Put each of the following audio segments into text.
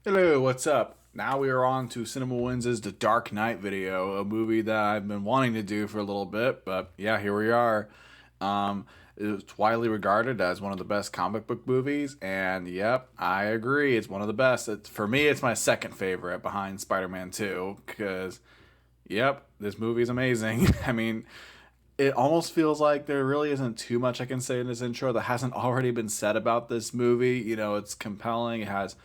Hello, what's up? Now we are on to CinemaWins' The Dark Knight video, a movie that I've been wanting to do for a little bit, but yeah, here we are. It's widely regarded as one of the best comic book movies, and yep, I agree, it's one of the best. For me, it's my second favorite behind Spider-Man 2, because, yep, this movie is amazing. I mean, it almost feels like there really isn't too much I can say in this intro that hasn't already been said about this movie. You know, it's compelling, it has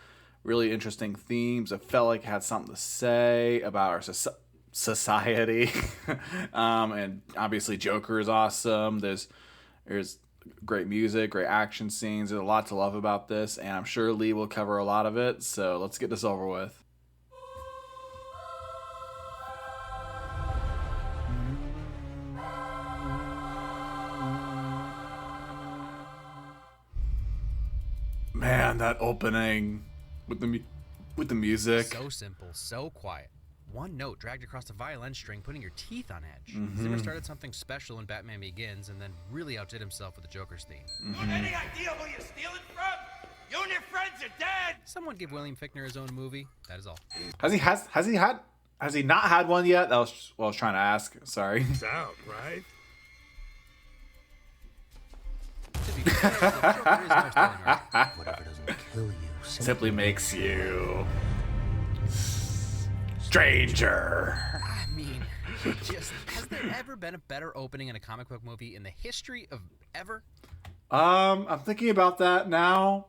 really interesting themes. I felt like it had something to say about our society. And obviously Joker is awesome. There's great music, great action scenes. There's a lot to love about this, and I'm sure Lee will cover a lot of it. So let's get this over with. Man, that opening with the music. So simple, so quiet. One note dragged across the violin string, putting your teeth on edge. Zimmer started something special in Batman Begins, and then really outdid himself with the Joker's theme. You have any idea who you're stealing from? You and your friends are dead. Someone give William Fichtner his own movie. That is all. Has he not had one yet? That was what I was trying to ask. Sorry. It's out, right? To be fair, the Joker is most telling, right? Whatever doesn't kill you Simply makes you stranger. I mean, has there ever been a better opening in a comic book movie in the history of ever? I'm thinking about that now.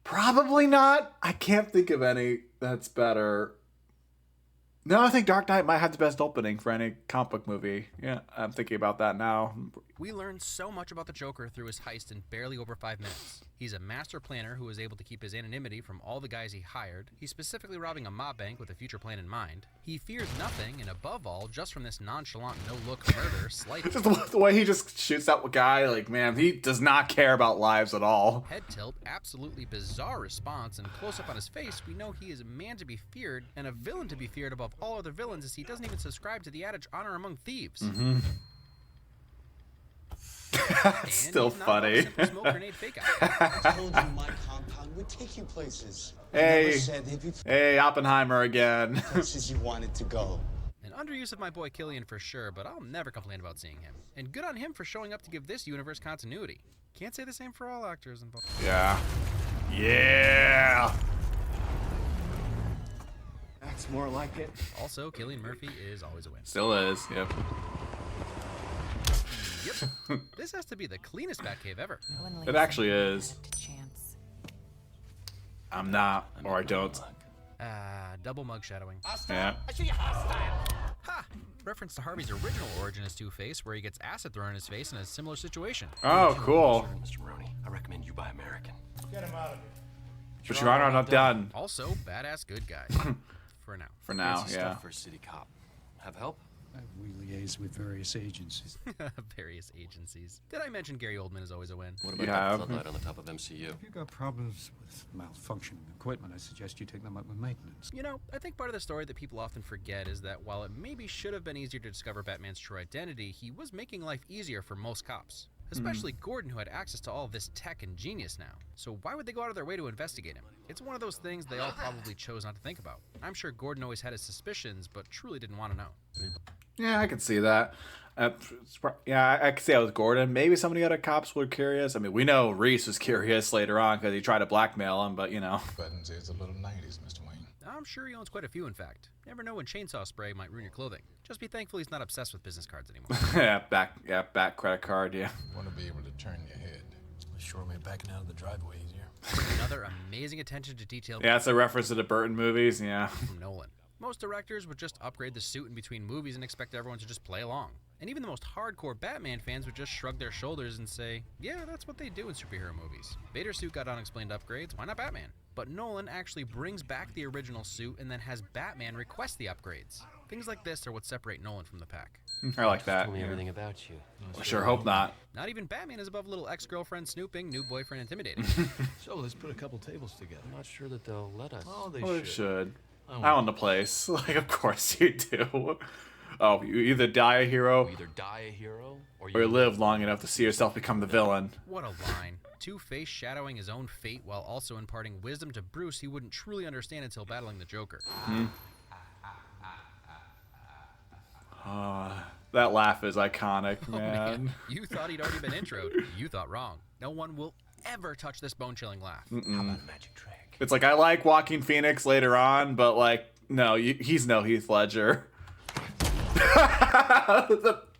Probably not. I can't think of any that's better. No, I think Dark Knight might have the best opening for any comic book movie. Yeah, I'm thinking about that now. We learned so much about the Joker through his heist in barely over 5 minutes. He's a master planner who was able to keep his anonymity from all the guys he hired. He's specifically robbing a mob bank with a future plan in mind. He fears nothing, and above all, just from this nonchalant, no-look murder, slight... Just the way he just shoots that guy, like, man, he does not care about lives at all. Head tilt, absolutely bizarre response, and close up on his face, we know he is a man to be feared, and a villain to be feared above all other villains, as he doesn't even subscribe to the adage, honor among thieves. It's still funny. Smoke grenade fake out. I told you my compound would take you places. I Hey, never said there'd be hey, Oppenheimer again. places you wanted to go. An underuse of my boy Killian for sure, but I'll never complain about seeing him. And good on him for showing up to give this universe continuity. Can't say the same for all actors involved. Yeah. Yeah. That's more like it. Also, Killian Murphy is always a win. Still is, yep. Yep. This has to be the cleanest Batcave ever. It actually is. I'm not, or I don't. Double mug shadowing. Yeah. Ha! Reference to Harvey's original origin as Two-Face, where he gets acid thrown in his face in a similar situation. Oh, cool. Mr. Maroney, I recommend you buy American. Get him out of here. But Your Honor, I'm not done. Also, badass good guy. For now. For now, Fancy yeah. stuff for a city cop. Have help? We liaise with various agencies. Various agencies. Did I mention Gary Oldman is always a win? What You about that have. floodlight on the top of MCU? If you've got problems with malfunctioning equipment, I suggest you take them up with maintenance. You know, I think part of the story that people often forget is that while it maybe should have been easier to discover Batman's true identity, he was making life easier for most cops. Especially Gordon, who had access to all this tech and genius now. So why would they go out of their way to investigate him? It's one of those things they all probably chose not to think about. I'm sure Gordon always had his suspicions, but truly didn't want to know. Yeah, I can see that. Yeah, I could see that with Gordon. Maybe some of the other cops were curious. I mean, we know Reese was curious later on because he tried to blackmail him, but you know. Buttons is a little 90s, Mr. Wayne. I'm sure he owns quite a few, in fact. Never know when chainsaw spray might ruin your clothing. Just be thankful he's not obsessed with business cards anymore. back credit card, yeah. Want to be able to turn your head. Sure made backing out of the driveway easier. Another amazing attention to detail Yeah, it's a reference to the Burton movies, yeah. from Nolan. Most directors would just upgrade the suit in between movies and expect everyone to just play along. And even the most hardcore Batman fans would just shrug their shoulders and say, yeah, that's what they do in superhero movies. Vader's suit got unexplained upgrades, why not Batman? But Nolan actually brings back the original suit and then has Batman request the upgrades. Things like this are what separate Nolan from the pack. I like that. Tell me Yeah. everything about you. I sure hope not. Not even Batman is above little ex-girlfriend snooping, new boyfriend intimidating. So let's put a couple tables together. I'm not sure that they'll let us. Oh, they Well, they should. should. I own the place. Like, of course you do. Oh, you either die a hero You either die a hero or or you live long enough to see yourself become the villain. What a line. Two-Face shadowing his own fate while also imparting wisdom to Bruce he wouldn't truly understand until battling the Joker. That laugh is iconic, Oh, man. You thought he'd already been introed. You thought wrong. No one will ever touch this bone-chilling laugh. How about a magic trick? It's like, I like Joaquin Phoenix later on, but like, no, he's no Heath Ledger.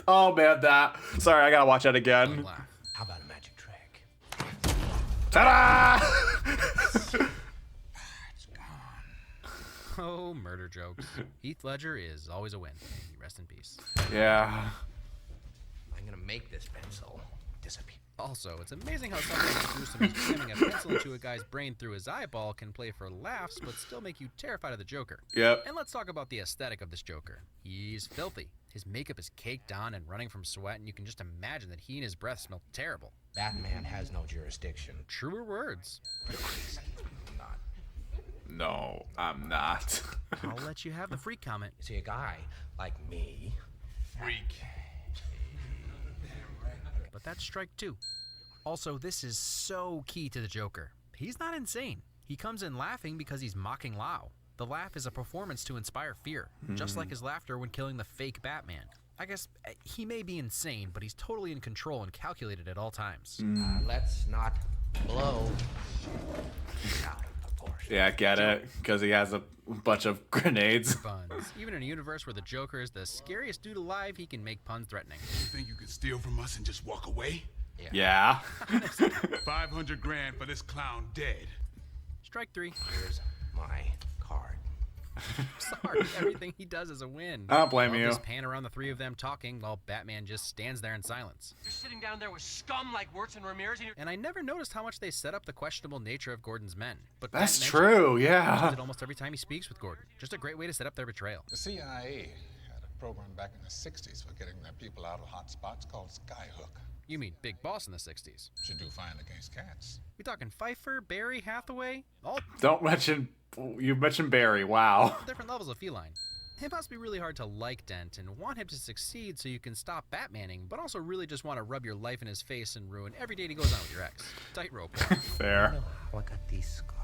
Oh man, that. Sorry, I gotta watch that again. Laugh. How about a magic trick? Ta-da! Oh, murder jokes. Heath Ledger is always a win. Rest in peace. Yeah. I'm gonna make this pencil disappear. Also, it's amazing how something as gruesome as jamming a pencil into a guy's brain through his eyeball can play for laughs but still make you terrified of the Joker. Yep. And let's talk about the aesthetic of this Joker. He's filthy. His makeup is caked on and running from sweat, and you can just imagine that he and his breath smell terrible. Batman has no jurisdiction. Truer words. No, I'm not. I'll let you have the freak comment. You see, a guy like me. Freak. But that's strike two. Also, this is so key to the Joker. He's not insane. He comes in laughing because he's mocking Lau. The laugh is a performance to inspire fear, just like his laughter when killing the fake Batman. I guess he may be insane, but he's totally in control and calculated at all times. Let's not blow out of proportion. Yeah, I get it, because he has a bunch of grenades. Puns. Even in a universe where the Joker is the scariest dude alive, he can make puns threatening. You think you could steal from us and just walk away? Yeah. 500 grand for this clown dead. Strike three. Here's my card. Sorry, everything he does is a win. I don't blame Love you. this pan around the three of them talking while Batman just stands there in silence. You're sitting down there with scum like Wirtz and Ramirez. And And I never noticed how much they set up the questionable nature of Gordon's men. But That's Bat true, mentions yeah. it almost every time he speaks with Gordon. Just a great way to set up their betrayal. The CIA had a program back in the 60s for getting their people out of hot spots called Skyhook. You mean Big Boss in the 60s. Should do fine against cats. We talking Pfeiffer, Barry, Hathaway? All Don't mention, you mentioned Barry, wow. different levels of feline. It must be really hard to like Dent and want him to succeed so you can stop Batmaning, but also really just want to rub your life in his face and ruin every date he goes on with your ex. Tightrope. Fair. Look at these scars.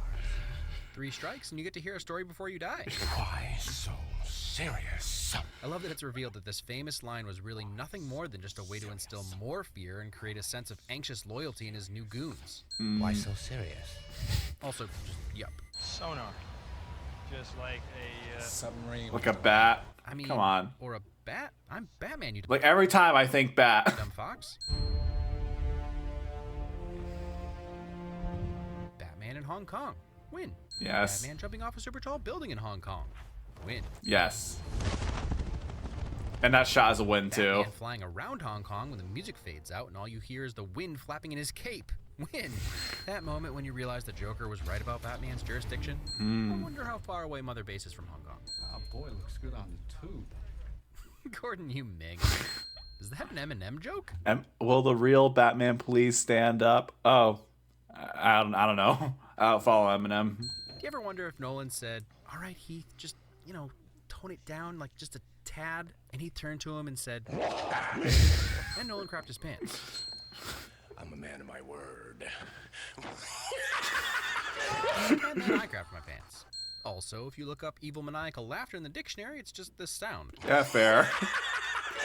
3 strikes and you get to hear a story before you die. Why so serious? I love that it's revealed that this famous line was really nothing more than just a way to instill more fear and create a sense of anxious loyalty in his new goons. Why so serious? Also, just, yup. sonar. Just like a Submarine. Like a bat. I mean, Come on. Or a bat? I'm Batman, you Like every time I think bat. dumb fox. Batman in Hong Kong. Win. Yes. Batman jumping off a super tall building in Hong Kong. Win. Yes. And that shot is a win too. Batman flying around Hong Kong when the music fades out and all you hear is the wind flapping in his cape. Win. That moment when you realize the Joker was right about Batman's jurisdiction. I wonder how far away Mother Base is from Hong Kong. Oh boy, looks good on the tube. Gordon, you mig. Is that an Eminem joke? Will the real Batman please stand up? Oh, I don't know. I don't follow Eminem. Do you ever wonder if Nolan said, all right, Heath, just, tone it down like just a tad? And he turned to him and said, and Nolan crapped his pants. I'm a man of my word. And then I crapped my pants. Also, if you look up evil maniacal laughter in the dictionary, it's just this sound. Yeah, fair.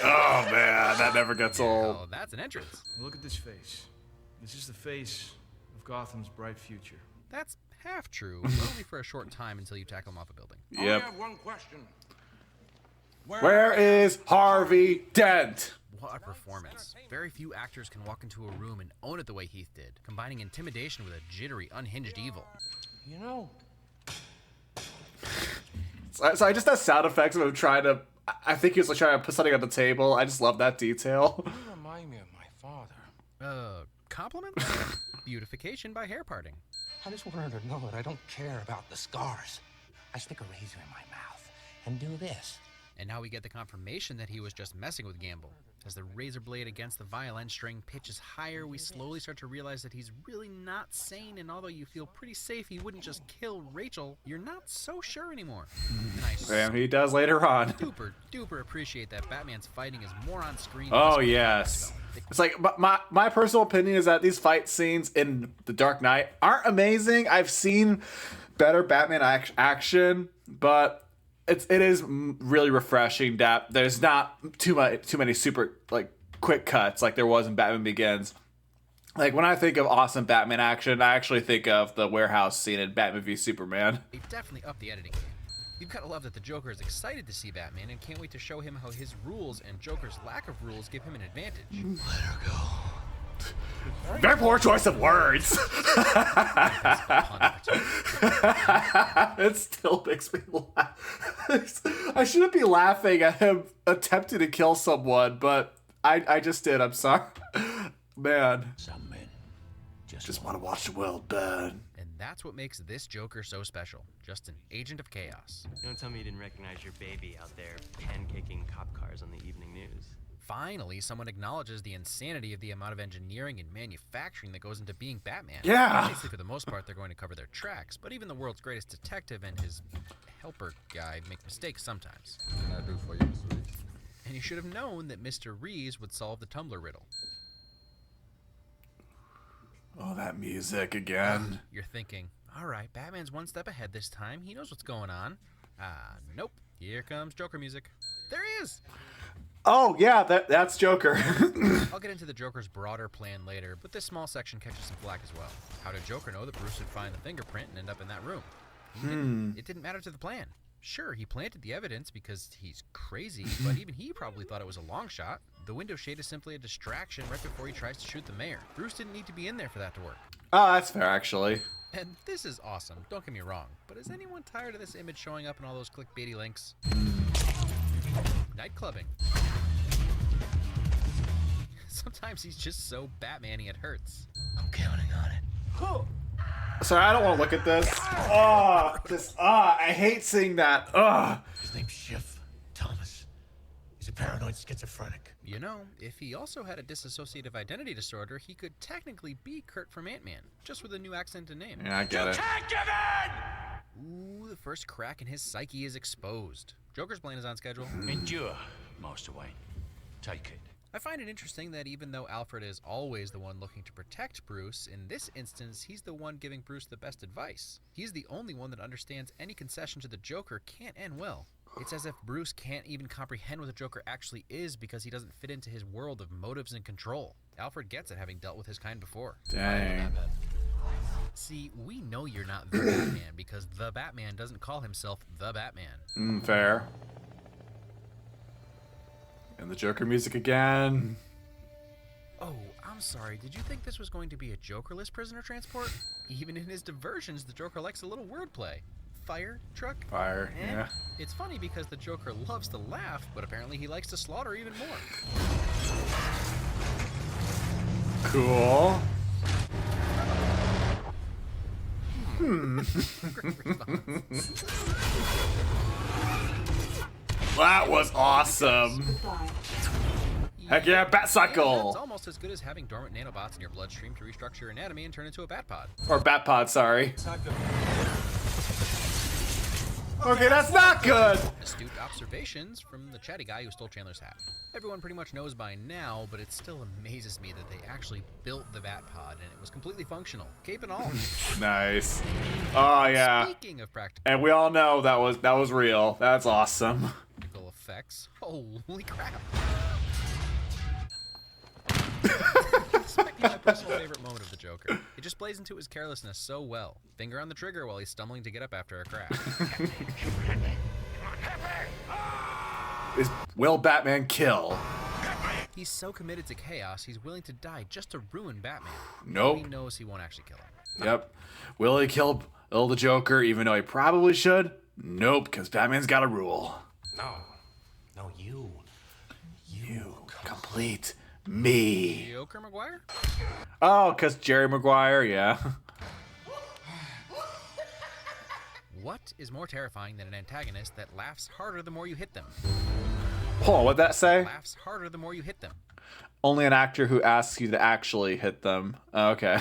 Oh man, that never gets old. Oh, that's an entrance. Look at this face. This is the face of Gotham's bright future. That's half true, but only for a short time until you tackle him off a building. I Yep. have one question. Where is Harvey Dent? What a performance. Very few actors can walk into a room and own it the way Heath did, combining intimidation with a jittery, unhinged evil. You know, So I just that sound effects of him trying to. I think he was like trying to put something on the table. I just love that detail. you remind me of my father. Compliment? Beautification by hair parting. I just want her to know that I don't care about the scars. I stick a razor in my mouth and do this. And now we get the confirmation that he was just messing with Gamble. As the razor blade against the violin string pitches higher, we slowly start to realize that he's really not sane, and although you feel pretty safe he wouldn't just kill Rachel, you're not so sure anymore. And I Damn, he does later on. duper appreciate that Batman's fighting is more on screen. Oh, yes. It's like, my personal opinion is that these fight scenes in The Dark Knight aren't amazing. I've seen better Batman action, but it is really refreshing that there's not too many super like quick cuts like there was in Batman Begins. Like when I think of awesome Batman action, I actually think of the warehouse scene in Batman v Superman. They definitely upped the editing game. You've got to love that the Joker is excited to see Batman and can't wait to show him how his rules and Joker's lack of rules give him an advantage. Let her go. Very poor choice of words. It still makes me laugh. I shouldn't be laughing at him attempting to kill someone, but I just did. I'm sorry. Man. Some men just want to watch the world burn. And that's what makes this Joker so special. Just an agent of chaos. Don't tell me you didn't recognize your baby out there pan-kicking cop cars on the evening news. Finally, someone acknowledges the insanity of the amount of engineering and manufacturing that goes into being Batman. Yeah. Obviously, for the most part, they're going to cover their tracks, but even the world's greatest detective and his helper guy make mistakes sometimes. What can I do for you, Mr. Reese? And you should have known that Mr. Reese would solve the tumbler riddle. Oh, that music again. You're thinking, all right, Batman's one step ahead this time. He knows what's going on. Nope. Here comes Joker music. There he is. Oh, yeah, that's Joker. I'll get into the Joker's broader plan later, but this small section catches some flack as well. How did Joker know that Bruce would find the fingerprint and end up in that room? It didn't matter to the plan. Sure, he planted the evidence because he's crazy, but even he probably thought it was a long shot. The window shade is simply a distraction right before he tries to shoot the mayor. Bruce didn't need to be in there for that to work. Oh, that's fair, actually. And this is awesome, don't get me wrong, but is anyone tired of this image showing up in all those clickbaity links? Night clubbing. Sometimes he's just so Batman-y it hurts. I'm counting on it. Sorry, I don't want to look at this. I hate seeing that. His name's Schiff. Thomas. He's a paranoid schizophrenic. You know, if he also had a dissociative identity disorder, he could technically be Kurt from Ant-Man, just with a new accent and name. Yeah, I get it. Can't give in! Ooh, the first crack in his psyche is exposed. Joker's plan is on schedule. Endure, Master Wayne. Take it. I find it interesting that even though Alfred is always the one looking to protect Bruce, in this instance, he's the one giving Bruce the best advice. He's the only one that understands any concession to the Joker can't end well. It's as if Bruce can't even comprehend what the Joker actually is because he doesn't fit into his world of motives and control. Alfred gets it, having dealt with his kind before. Dang. See, we know you're not the Batman because the Batman doesn't call himself the Batman. Fair. And the Joker music again. Oh, I'm sorry. Did you think this was going to be a Jokerless prisoner transport? Even in his diversions, the Joker likes a little wordplay. Fire truck? Fire, yeah. It's funny because the Joker loves to laugh, but apparently he likes to slaughter even more. Cool. That was awesome. Heck yeah, Batcycle! It's almost as good as having dormant nanobots in your bloodstream to restructure your anatomy and turn into a Batpod. Or Batpod, sorry. Okay, that's not good! Astute observations from the chatty guy who stole Chandler's hat. Everyone pretty much knows by now, but it still amazes me that they actually built the Batpod and it was completely functional, cape and all. Nice. Oh yeah. Speaking of practical And we all know that was real. That's awesome. effects, holy crap. This might be my personal favorite moment of the Joker. It just plays into his carelessness so well. Finger on the trigger while he's stumbling to get up after a crash. Will Batman kill? He's so committed to chaos, he's willing to die just to ruin Batman. Nope. He knows he won't actually kill him. Yep. Will he kill the Joker even though he probably should? Nope, because Batman's got a rule. No, you. You complete me. Joker Maguire? Oh, because Jerry Maguire, yeah. What is more terrifying than an antagonist that laughs harder the more you hit them? Hold on, what'd that say? Laughs harder the more you hit them. Only an actor who asks you to actually hit them. Oh, okay.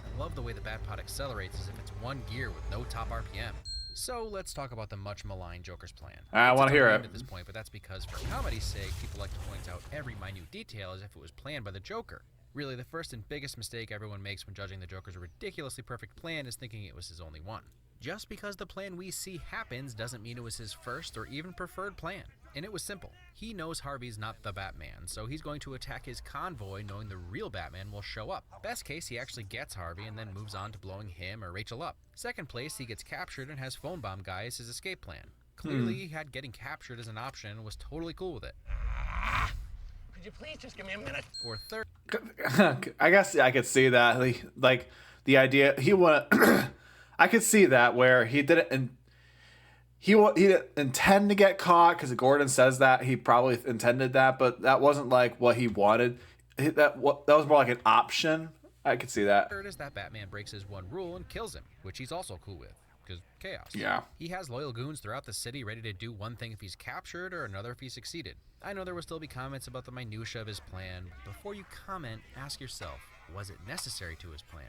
I love the way the Batpod accelerates as if it's one gear with no top RPM. So let's talk about the much maligned Joker's plan. I want to hear it. At this point, but that's because for comedy's sake, people like to point out every minute detail as if it was planned by the Joker. Really, the first and biggest mistake everyone makes when judging the Joker's ridiculously perfect plan is thinking it was his only one. Just because the plan we see happens doesn't mean it was his first or even preferred plan. And it was simple. He knows Harvey's not the Batman, so he's going to attack his convoy knowing the real Batman will show up. Best case, he actually gets Harvey and then moves on to blowing him or Rachel up. Second place, he gets captured and has phone bomb guy as his escape plan. Clearly, he had getting captured as an option and was totally cool with it. Could you please just give me a minute? Or third, I guess I could see that. Like the idea he would. I could see that where he didn't. And he didn't intend to get caught because Gordon says that he probably intended that, but that wasn't like what he wanted. That was more like an option. I could see that. third is that Batman breaks his one rule and kills him, which he's also cool with, because chaos. Yeah. He has loyal goons throughout the city ready to do one thing if he's captured or another if he succeeded. I know there will still be comments about the minutia of his plan. Before you comment, ask yourself, was it necessary to his plan?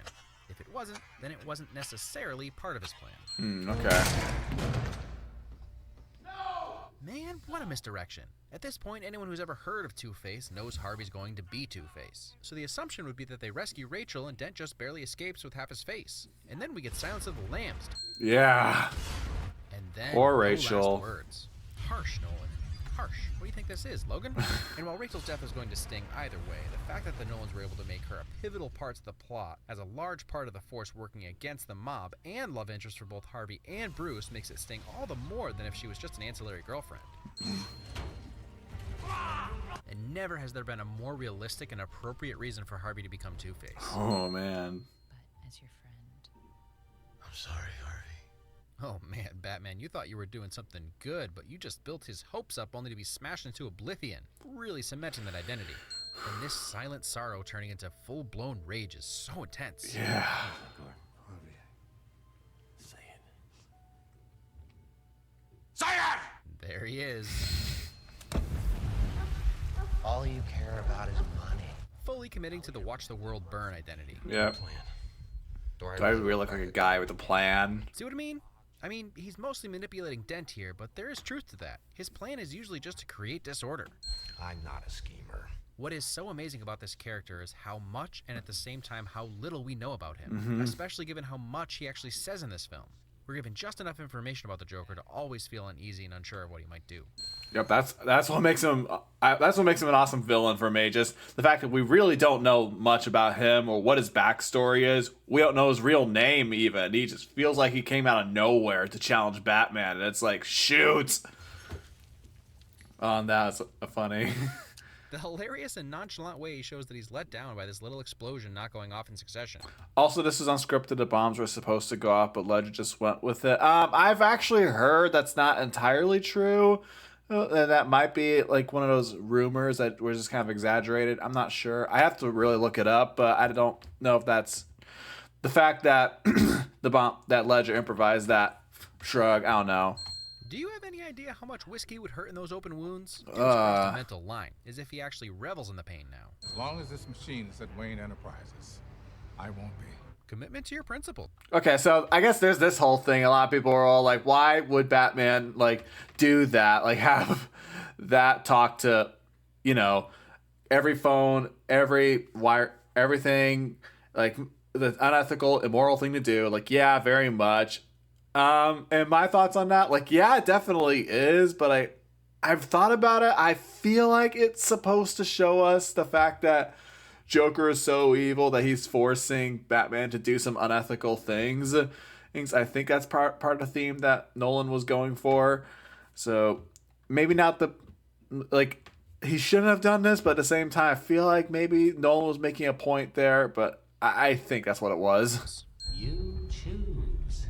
If it wasn't, then it wasn't necessarily part of his plan. Okay. Man, what a misdirection. At this point, anyone who's ever heard of Two-Face knows Harvey's going to be Two-Face. So the assumption would be that they rescue Rachel and Dent just barely escapes with half his face. And then we get Silence of the Lambs. Yeah. And then Poor no Rachel. last words. Harsh, Nolan. Harsh. What do you think this is, Logan? And while Rachel's death is going to sting either way, the fact that the Nolans were able to make her a pivotal part of the plot as a large part of the force working against the mob and love interest for both Harvey and Bruce makes it sting all the more than if she was just an ancillary girlfriend. And never has there been a more realistic and appropriate reason for Harvey to become Two-Face. Oh man. But as your friend, I'm sorry, Harvey. Oh man, Batman, you thought you were doing something good, but you just built his hopes up only to be smashed into oblivion, really cementing that identity. And this silent sorrow turning into full-blown rage is so intense. Yeah. Harvey. Say it. Say it! There he is. All you care about is money. Fully committing to the watch the world burn identity. Yeah. Do I really look like a guy with a plan? See what I mean? I mean, he's mostly manipulating Dent here, but there is truth to that. His plan is usually just to create disorder. I'm not a schemer. What is so amazing about this character is how much and at the same time how little we know about him, especially given how much he actually says in this film. We're given just enough information about the Joker to always feel uneasy and unsure of what he might do. Yep, that's what makes him an awesome villain for me. Just the fact that we really don't know much about him or what his backstory is. We don't know his real name even. He just feels like he came out of nowhere to challenge Batman, and it's like, shoot. Oh, that's funny. The hilarious and nonchalant way he shows that he's let down by this little explosion not going off in succession. Also, this is unscripted. The bombs were supposed to go off, but Ledger just went with it. I've actually heard that's not entirely true. That might be like one of those rumors that was just kind of exaggerated. I'm not sure. I have to really look it up, but I don't know if that's the fact that that Ledger improvised that shrug. I don't know. Do you have any idea how much whiskey would hurt in those open wounds? It was a mental line, as if he actually revels in the pain now. As long as this machine is at Wayne Enterprises, I won't be. Commitment to your principle. Okay, so I guess there's this whole thing. A lot of people are all like, why would Batman like do that? Like have that talk to, every phone, every wire, everything, like the unethical, immoral thing to do. Like, yeah, very much. And my thoughts on that, like, yeah, it definitely is, but I've thought about it. I feel like it's supposed to show us the fact that Joker is so evil that he's forcing Batman to do some unethical things. I think that's part of the theme that Nolan was going for. So maybe not he shouldn't have done this, but at the same time, I feel like maybe Nolan was making a point there, but I think that's what it was. You choose.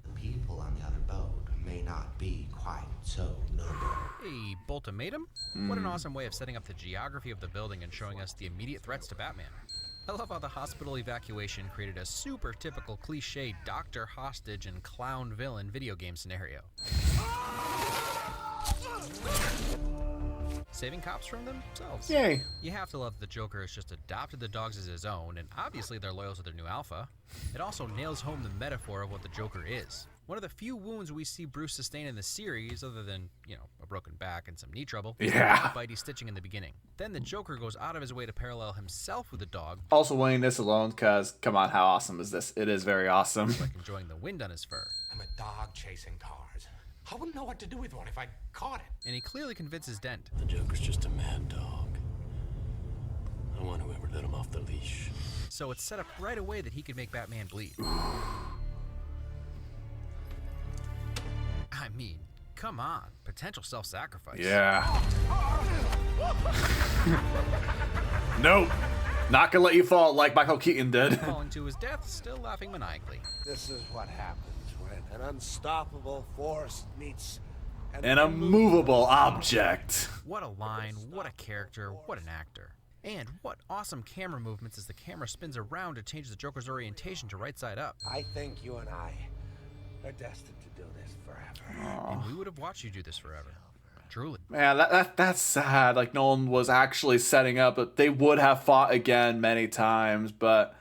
The people on the other boat may not be quite so noble. A Boltimatum? What an awesome way of setting up the geography of the building and showing us the immediate threats to Batman. I love how the hospital evacuation created a super typical cliche doctor hostage and clown villain video game scenario. saving cops from themselves. Yay. You have to love that the Joker has just adopted the dogs as his own, and obviously they're loyal to their new alpha. It also nails home the metaphor of what the Joker is. One of the few wounds we see Bruce sustain in the series, other than, you know, a broken back and some knee trouble, is the bitey stitching in the beginning. Then the Joker goes out of his way to parallel himself with the dog. Also winning this alone, because, come on, how awesome is this? It is very awesome. Like enjoying the wind on his fur. I'm a dog chasing cars. I wouldn't know what to do with one if I caught it. And he clearly convinces Dent. The Joker's just a mad dog. I want whoever let him off the leash. So it's set up right away that he could make Batman bleed. I mean, come on. Potential self-sacrifice. Yeah. Nope. Not gonna let you fall like Michael Keaton did. Falling to his death, still laughing maniacally. This is what happens when an unstoppable force meets an immovable object. What a line, what a character, what an actor. And what awesome camera movements as the camera spins around to change the Joker's orientation to right side up. I think you and I are destined to do this forever. And we would have watched you do this forever. Truly. Man, that's sad. Like, Nolan was actually setting up, but they would have fought again many times. But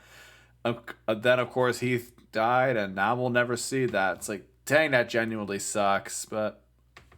then, of course, Heath died, and now we'll never see that. It's like, dang, that genuinely sucks. But,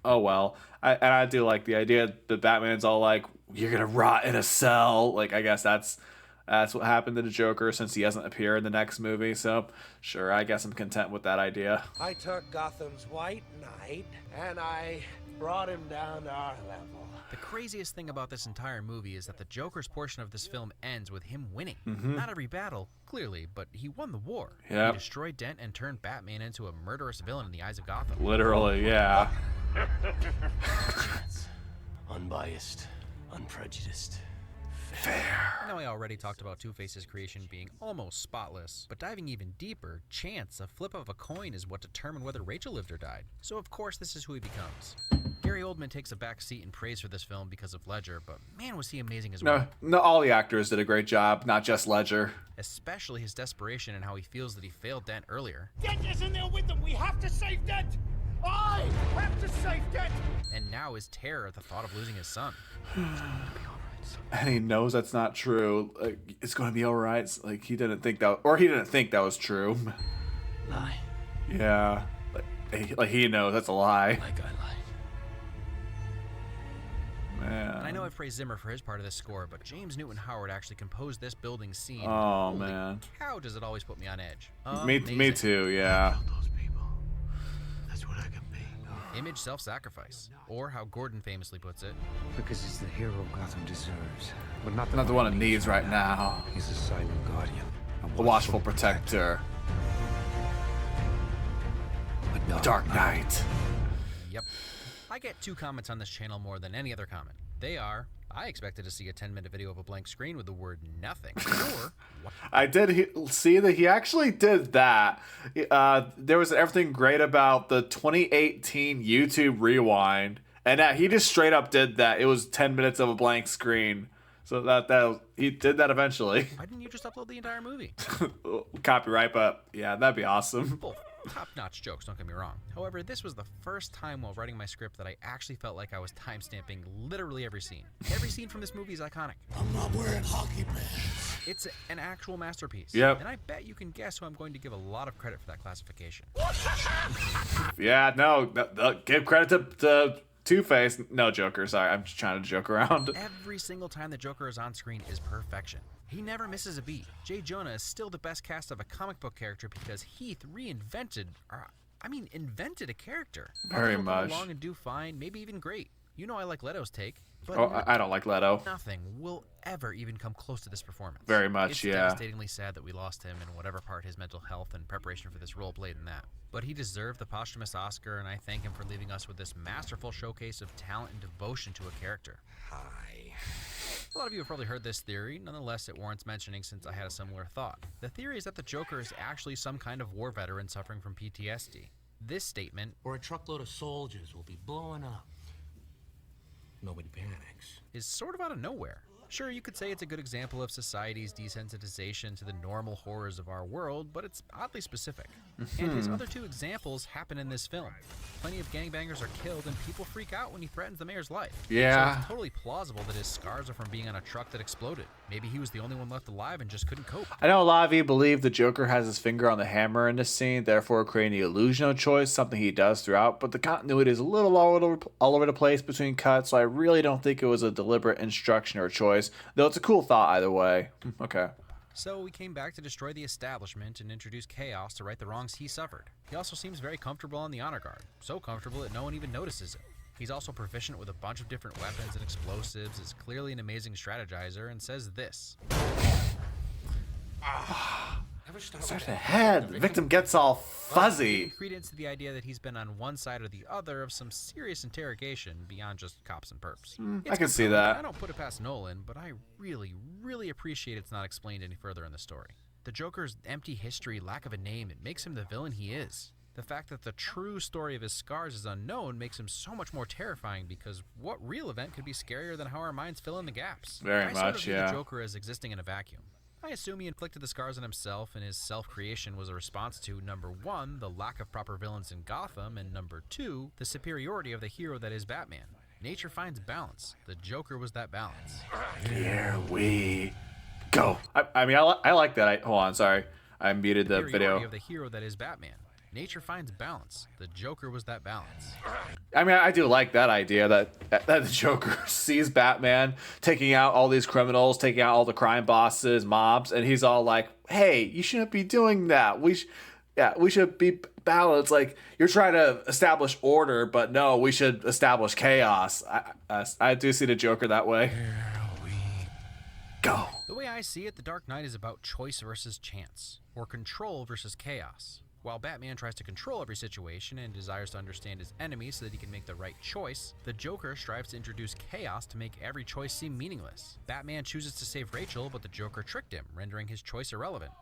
oh well. I do like the idea that Batman's all like, you're going to rot in a cell. Like, I guess that's what happened to the Joker since he doesn't appear in the next movie. So, sure, I guess I'm content with that idea. I took Gotham's White Knight, and I brought him down to our level. The craziest thing about this entire movie is that the Joker's portion of this film ends with him winning. Not every battle, clearly, but he won the war. Yep. He destroyed Dent and turned Batman into a murderous villain in the eyes of Gotham. Literally, yeah. Unbiased, unprejudiced. I know I already talked about Two-Face's creation being almost spotless, but diving even deeper, chance, a flip of a coin is what determined whether Rachel lived or died. So of course this is who he becomes. Gary Oldman takes a back seat in praise for this film because of Ledger, but man was he amazing as well. No, all the actors did a great job, not just Ledger. Especially his desperation and how he feels that he failed Dent earlier. Dent isn't there with them. We have to save Dent. I have to save Dent. And now his terror at the thought of losing his son. And he knows that's not true. Like, it's going to be all right. Like, he didn't think that was true. Lie. Yeah. Like he knows that's a lie. Like I lied. Man. And I know I've praised Zimmer for his part of this score, but James Newton Howard actually composed this building scene. Oh, Holy man. How does it always put me on edge? Me too, yeah. Those people. That's what I can be. Image self-sacrifice. Or how Gordon famously puts it. Because he's the hero Gotham deserves. But not the one it needs right now. He's a silent guardian. A watchful protector. A Dark Knight. Yep. I get 2 comments on this channel more than any other comment. They are, I expected to see a 10-minute video of a blank screen with the word nothing. Or, what? I did see that he actually did that. There was everything great about the 2018 YouTube Rewind, and that he just straight up did that. It was 10 minutes of a blank screen. So that he did that eventually. Why didn't you just upload the entire movie? Copyright, but yeah, that'd be awesome. Both top-notch jokes, don't get me wrong. However, this was the first time while writing my script that I actually felt like I was timestamping literally every scene. Every scene from this movie is iconic. I'm not wearing hockey pants. It's an actual masterpiece. Yep. And I bet you can guess who I'm going to give a lot of credit for that classification. Yeah, no, give credit to Two-Face. No, Joker, sorry. I'm just trying to joke around. Every single time the Joker is on screen is perfection. He never misses a beat. Jay Jonah is still the best cast of a comic book character because Heath invented a character. Very He'll much. Come along and do fine, maybe even great. You know I like Leto's take. But I don't like Leto. Nothing will ever even come close to this performance. Very much, it's yeah. devastatingly sad that we lost him and whatever part his mental health and preparation for this role played in that. But he deserved the posthumous Oscar, and I thank him for leaving us with this masterful showcase of talent and devotion to a character. Hi. A lot of you have probably heard this theory. Nonetheless, it warrants mentioning since I had a similar thought. The theory is that the Joker is actually some kind of war veteran suffering from PTSD. This statement, or a truckload of soldiers will be blowing up. Nobody panics. is sort of out of nowhere. Sure, you could say it's a good example of society's desensitization to the normal horrors of our world, but it's oddly specific. And his other two examples happen in this film. Plenty of gangbangers are killed, and people freak out when he threatens the mayor's life. Yeah. So it's totally plausible that his scars are from being on a truck that exploded. Maybe he was the only one left alive and just couldn't cope. I know a lot of you believe the Joker has his finger on the hammer in this scene, therefore creating the illusion of choice, something he does throughout, but the continuity is a little all over the place between cuts, so I really don't think it was a deliberate instruction or choice, though it's a cool thought either way. Okay. So we came back to destroy the establishment and introduce chaos to right the wrongs he suffered. He also seems very comfortable on the honor guard, so comfortable that no one even notices it. He's also proficient with a bunch of different weapons and explosives, is clearly an amazing strategizer, and says this. Start to head. The victim gets all fuzzy. Credence to the idea that he's been on one side or the other of some serious interrogation beyond just cops and perps. I can see that. I don't put it past Nolan, but I really appreciate it's not explained any further in the story. The Joker's empty history, lack of a name, it makes him the villain he is. The fact that the true story of his scars is unknown makes him so much more terrifying, because what real event could be scarier than how our minds fill in the gaps? Very I much, sort of view yeah. the Joker as existing in a vacuum. I assume he inflicted the scars on himself, and his self-creation was a response to, number one, the lack of proper villains in Gotham, and number two, the superiority of the hero that is Batman. Nature finds balance. The Joker was that balance. Here we go. I mean, I like that. Hold on, sorry. I muted the video. Of the hero that is Batman. Nature finds balance. The Joker was that balance. I mean, I do like that idea that the Joker sees Batman taking out all these criminals, taking out all the crime bosses, mobs, and he's all like, "Hey, you shouldn't be doing that. We should be balanced. Like, you're trying to establish order, but no, we should establish chaos." I do see the Joker that way. Here we go. The way I see it, The Dark Knight is about choice versus chance, or control versus chaos. While Batman tries to control every situation and desires to understand his enemies so that he can make the right choice, the Joker strives to introduce chaos to make every choice seem meaningless. Batman chooses to save Rachel, but the Joker tricked him, rendering his choice irrelevant.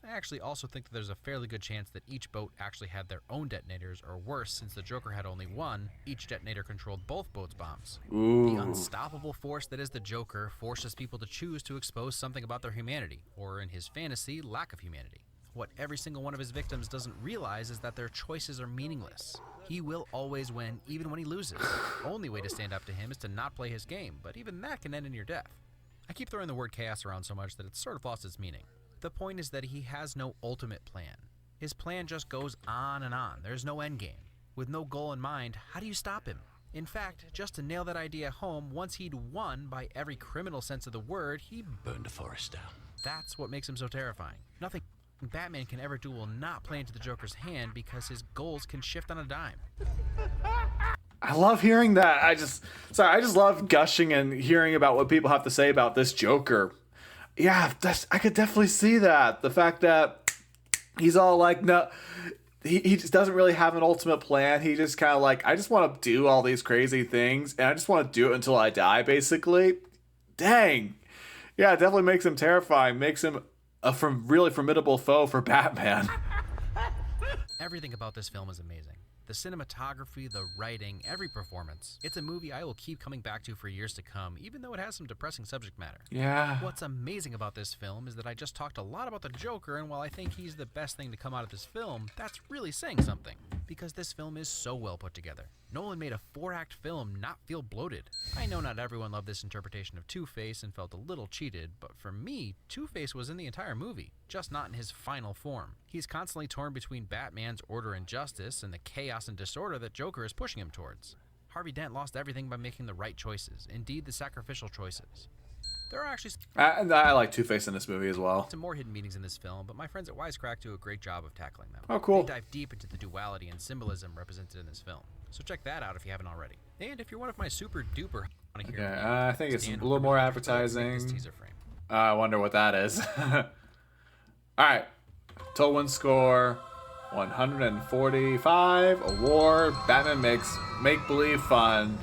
I actually also think that there's a fairly good chance that each boat actually had their own detonators, or worse, since the Joker had only one, each detonator controlled both boats' bombs. Ooh. The unstoppable force that is the Joker forces people to choose to expose something about their humanity, or in his fantasy, lack of humanity. What every single one of his victims doesn't realize is that their choices are meaningless. He will always win, even when he loses. The only way to stand up to him is to not play his game, but even that can end in your death. I keep throwing the word chaos around so much that it's sort of lost its meaning. The point is that he has no ultimate plan. His plan just goes on and on. There's no end game. With no goal in mind, how do you stop him? In fact, just to nail that idea home, once he'd won by every criminal sense of the word, he burned the forest down. That's what makes him so terrifying. Nothing Batman can ever do will not play into the Joker's hand, because his goals can shift on a dime. I love hearing that. I just love gushing and hearing about what people have to say about this Joker. Yeah, I could definitely see that. The fact that he's all like, no, he just doesn't really have an ultimate plan. He just kind of like, I just want to do all these crazy things, and I just want to do it until I die, basically. Dang. Yeah, it definitely makes him terrifying. Makes him a really formidable foe for Batman. Everything about this film is amazing. The cinematography, the writing, every performance. It's a movie I will keep coming back to for years to come, even though it has some depressing subject matter. Yeah. What's amazing about this film is that I just talked a lot about the Joker, and while I think he's the best thing to come out of this film, that's really saying something. Because this film is so well put together. Nolan made a 4-act film not feel bloated. I know not everyone loved this interpretation of Two-Face and felt a little cheated, but for me, Two-Face was in the entire movie, just not in his final form. He's constantly torn between Batman's order and justice and the chaos and disorder that Joker is pushing him towards. Harvey Dent lost everything by making the right choices, indeed the sacrificial choices. There are actually I like Two-Face in this movie as well. some more hidden meanings in this film, but my friends at Wisecrack do a great job of tackling them. Oh, cool. They dive deep into the duality and symbolism represented in this film, so check that out if you haven't already. And if you're one of my super duper Okay, I think it's a little more advertising. I wonder what that is. All right, total win score 145. Award: Batman makes make-believe fun.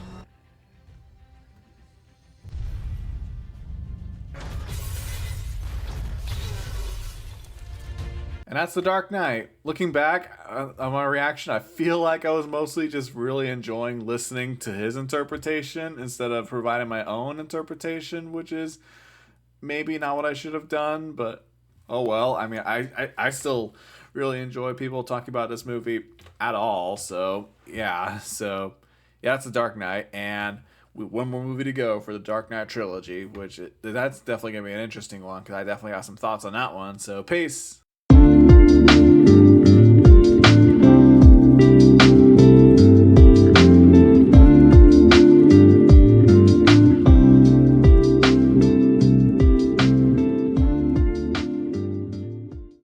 And that's The Dark Knight. Looking back on my reaction, I feel like I was mostly just really enjoying listening to his interpretation instead of providing my own interpretation, which is maybe not what I should have done, but oh well. I mean, I still really enjoy people talking about this movie at all. So, yeah. So, yeah, it's The Dark Knight. And one more movie to go for the Dark Knight trilogy, which that's definitely going to be an interesting one because I definitely got some thoughts on that one. So, peace.